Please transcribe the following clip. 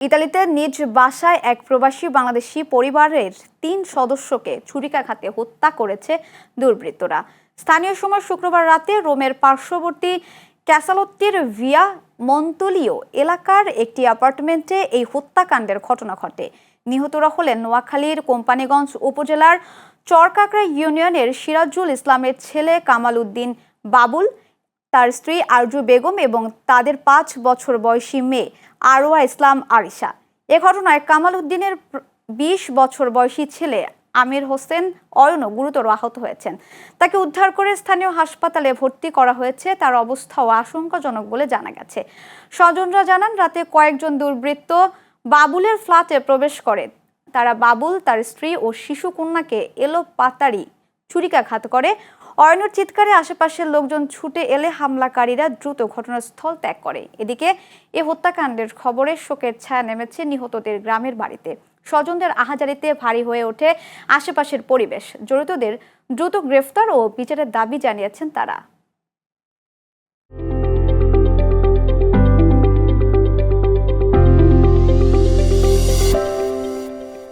ইতালিতে নিজ বাসায় এক প্রবাসী বাংলাদেশি পরিবারের ৩ সদস্যকে ছুরিকাঘাতে হত্যা করেছে দুর্বৃত্তরা। স্থানীয় সময় শুক্রবার রাতে রোমের পার্শ্ববর্তী ক্যাসালোত্তির ভিয়া মন্তলিও এলাকার একটি অ্যাপার্টমেন্টে এই হত্যাকাণ্ডের ঘটনা ঘটে। নিহতরা হলেন নোয়াখালীর কোম্পানীগঞ্জ উপজেলার চরকাকড়া ইউনিয়নের সিরাজুল ইসলামের ছেলে কামাল উদ্দিন বাবুল, তার স্ত্রী আরজু বেগম এবং তাদের ৫ বছর বয়সী মেয়ে আরওয়া ইসলাম আরিশা। এ ঘটনায় কামাল উদ্দিনের ২০ বছর বয়সী ছেলে আমির হোসেন অয়নও গুরুতর আহত হয়েছেন। তাকে উদ্ধার করে স্থানীয় হাসপাতালে ভর্তি করা হয়েছে। তার অবস্থাও আশঙ্কাজনক বলে জানা গেছে। স্বজনরা জানান, রাতে কয়েকজন দুর্বৃত্ত বাবুলের ফ্ল্যাটে প্রবেশ করে। তারা বাবুল, তার স্ত্রী ও শিশু কন্যাকে এলোপাতাড়ি ছুরিকাঘাত করে। অয়নুর চিৎকারে আশেপাশের লোকজন ছুটে এলে হামলাকারীরা দ্রুত ঘটনাস্থল ত্যাগ করে। এদিকে এ হত্যাকাণ্ডের খবরে শোকের ছায়া নেমেছে নিহতদের গ্রামের বাড়িতে। স্বজনদের আহাজারিতে ভারী হয়ে ওঠে আশেপাশের পরিবেশ। জড়িতদের দ্রুত গ্রেফতার ও বিচারের দাবি জানিয়েছেন তারা।